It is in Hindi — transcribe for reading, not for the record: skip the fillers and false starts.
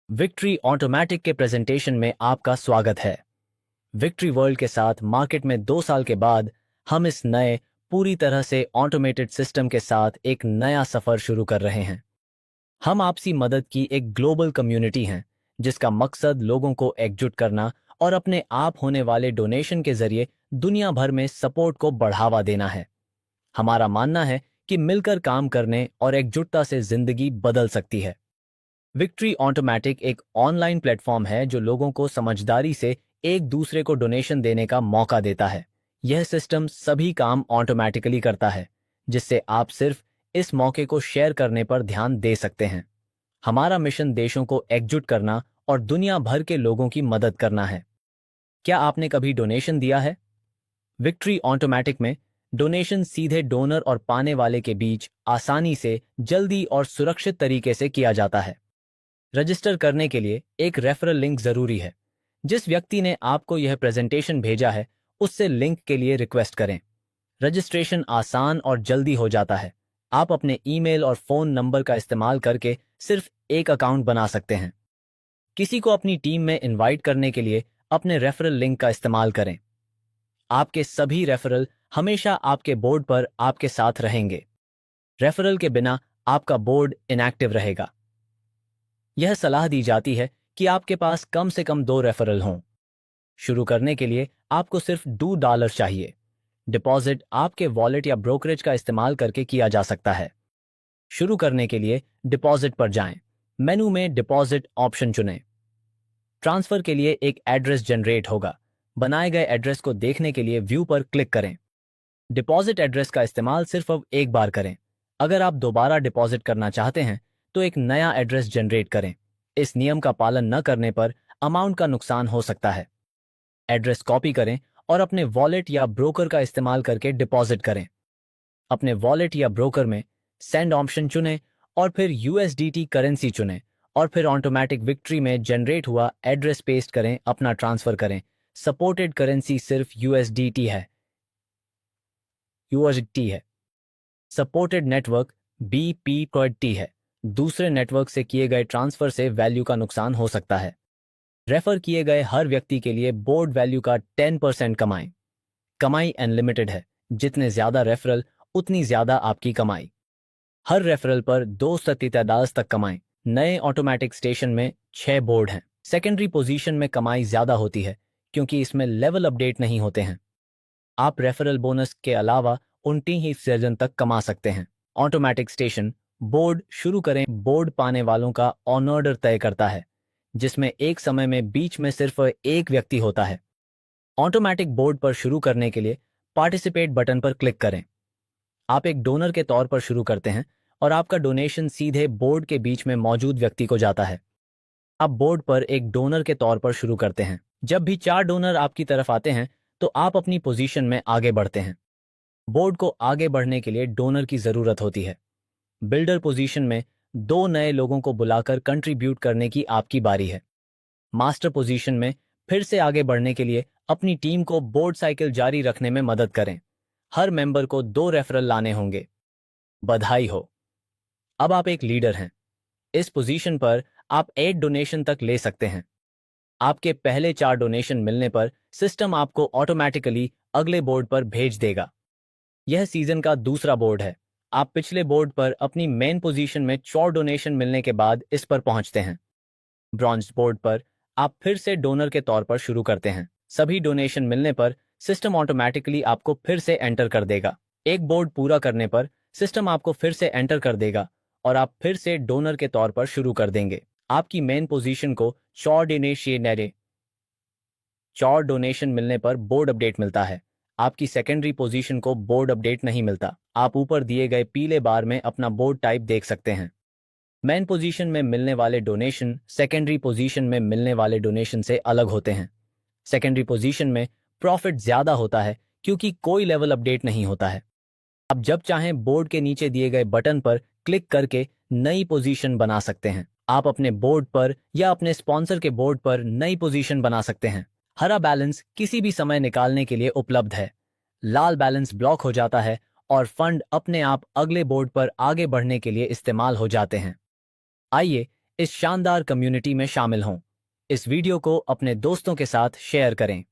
विक्ट्री ऑटोमैटिक के प्रेजेंटेशन में आपका स्वागत है। विक्ट्री वर्ल्ड के साथ मार्केट में 2 साल के बाद हम इस नए पूरी तरह से ऑटोमेटेड सिस्टम के साथ एक नया सफर शुरू कर रहे हैं। हम आपसी मदद की एक ग्लोबल कम्युनिटी हैं जिसका मकसद लोगों को एकजुट करना और अपने आप होने वाले डोनेशन के जरिए दुनिया भर में सपोर्ट को बढ़ावा देना है। हमारा मानना है कि मिलकर काम करने और एकजुटता से जिंदगी बदल सकती है। विक्ट्री ऑटोमैटिक एक ऑनलाइन प्लेटफॉर्म है जो लोगों को समझदारी से एक दूसरे को डोनेशन देने का मौका देता है। यह सिस्टम सभी काम ऑटोमैटिकली करता है, जिससे आप सिर्फ इस मौके को शेयर करने पर ध्यान दे सकते हैं। हमारा मिशन देशों को एकजुट करना और दुनिया भर के लोगों की मदद करना है। क्या आपने कभी डोनेशन दिया है? विक्ट्री ऑटोमैटिक में डोनेशन सीधे डोनर और पाने वाले के बीच आसानी से, जल्दी और सुरक्षित तरीके से किया जाता है। रजिस्टर करने के लिए एक रेफरल लिंक जरूरी है। जिस व्यक्ति ने आपको यह प्रेजेंटेशन भेजा है, उससे लिंक के लिए रिक्वेस्ट करें। रजिस्ट्रेशन आसान और जल्दी हो जाता है। आप अपने ईमेल और फोन नंबर का इस्तेमाल करके सिर्फ एक अकाउंट बना सकते हैं। किसी को अपनी टीम में इनवाइट करने के लिए अपने रेफरल लिंक का इस्तेमाल करें। आपके सभी रेफरल हमेशा आपके बोर्ड पर आपके साथ रहेंगे। रेफरल के बिना आपका बोर्ड इनएक्टिव रहेगा। यह सलाह दी जाती है कि आपके पास कम से कम 2 रेफरल हों। शुरू करने के लिए आपको सिर्फ $2 चाहिए। डिपॉजिट आपके वॉलेट या ब्रोकरेज का इस्तेमाल करके किया जा सकता है। शुरू करने के लिए डिपॉजिट पर जाएं। मेनू में डिपॉजिट ऑप्शन चुनें। ट्रांसफर के लिए एक एड्रेस जनरेट होगा। बनाए गए एड्रेस को देखने के लिए व्यू पर क्लिक करें। डिपॉजिट एड्रेस का इस्तेमाल सिर्फ अब एक बार करें। अगर आप दोबारा डिपॉजिट करना चाहते हैं तो एक नया एड्रेस जनरेट करें। इस नियम का पालन न करने पर अमाउंट का नुकसान हो सकता है। एड्रेस कॉपी करें और अपने वॉलेट या ब्रोकर का इस्तेमाल करके डिपॉजिट करें। अपने वॉलेट या ब्रोकर में सेंड ऑप्शन चुनें और फिर यूएसडीटी करेंसी चुनें और फिर ऑटोमैटिक विक्ट्री में जनरेट हुआ एड्रेस पेस्ट करें, अपना ट्रांसफर करें। सपोर्टेड करेंसी सिर्फ यूएसडीटी है। सपोर्टेड नेटवर्क BPT है। दूसरे नेटवर्क से किए गए ट्रांसफर से वैल्यू का नुकसान हो सकता है। रेफर किए गए हर व्यक्ति के लिए बोर्ड वैल्यू का 10% कमाएं। कमाई अनलिमिटेड है। जितने ज्यादा रेफरल, उतनी ज्यादा आपकी कमाई। हर रेफरल पर 2 तक कमाएं। नए ऑटोमैटिक स्टेशन में 6 बोर्ड हैं। सेकेंडरी पोजीशन में कमाई ज्यादा होती है क्योंकि इसमें लेवल अपडेट नहीं होते हैं। आप रेफरल बोनस के अलावा 29 तक कमा सकते हैं। ऑटोमैटिक स्टेशन बोर्ड शुरू करें। बोर्ड पाने वालों का ऑन ऑर्डर तय करता है, जिसमें एक समय में बीच में सिर्फ एक व्यक्ति होता है। ऑटोमैटिक बोर्ड पर शुरू करने के लिए पार्टिसिपेट बटन पर क्लिक करें। आप एक डोनर के तौर पर शुरू करते हैं और आपका डोनेशन सीधे बोर्ड के बीच में मौजूद व्यक्ति को जाता है। आप बोर्ड पर एक डोनर के तौर पर शुरू करते हैं। जब भी 4 डोनर आपकी तरफ आते हैं तो आप अपनी पोजीशन में आगे बढ़ते हैं। बोर्ड को आगे बढ़ने के लिए डोनर की जरूरत होती है। बिल्डर पोजीशन में 2 नए लोगों को बुलाकर कंट्रीब्यूट करने की आपकी बारी है। मास्टर पोजीशन में फिर से आगे बढ़ने के लिए अपनी टीम को बोर्ड साइकिल जारी रखने में मदद करें। हर मेंबर को 2 रेफरल लाने होंगे। बधाई हो, अब आप एक लीडर हैं। इस पोजीशन पर आप 8 डोनेशन तक ले सकते हैं। आपके पहले 4 डोनेशन मिलने पर सिस्टम आपको ऑटोमैटिकली अगले बोर्ड पर भेज देगा। यह सीजन का दूसरा बोर्ड है। आप पिछले बोर्ड पर अपनी मेन पोजीशन में 4 डोनेशन मिलने के बाद इस पर पहुंचते हैं। ब्रॉन्ज बोर्ड पर आप फिर से डोनर के तौर पर शुरू करते हैं। सभी डोनेशन मिलने पर सिस्टम ऑटोमैटिकली आपको फिर से एंटर कर देगा। एक बोर्ड पूरा करने पर सिस्टम आपको फिर से एंटर कर देगा और आप फिर से डोनर के तौर पर शुरू कर देंगे। आपकी मेन पोजीशन को 4 डोनेशन मिलने पर बोर्ड अपडेट मिलता है। आपकी सेकेंडरी पोजीशन को बोर्ड अपडेट नहीं मिलता। आप ऊपर दिए गए पीले बार में अपना बोर्ड टाइप देख सकते हैं। मेन पोजीशन में मिलने वाले डोनेशन सेकेंडरी पोजीशन में मिलने वाले डोनेशन से अलग होते हैं। सेकेंडरी पोजीशन में प्रॉफिट ज्यादा होता है क्योंकि कोई लेवल अपडेट नहीं होता है। आप जब चाहें बोर्ड के नीचे दिए गए बटन पर क्लिक करके नई पोजीशन बना सकते हैं। आप अपने बोर्ड पर या अपने स्पॉन्सर के बोर्ड पर नई पोजीशन बना सकते हैं। हरा बैलेंस किसी भी समय निकालने के लिए उपलब्ध है। लाल बैलेंस ब्लॉक हो जाता है और फंड अपने आप अगले बोर्ड पर आगे बढ़ने के लिए इस्तेमाल हो जाते हैं। आइए इस शानदार कम्युनिटी में शामिल हों। इस वीडियो को अपने दोस्तों के साथ शेयर करें।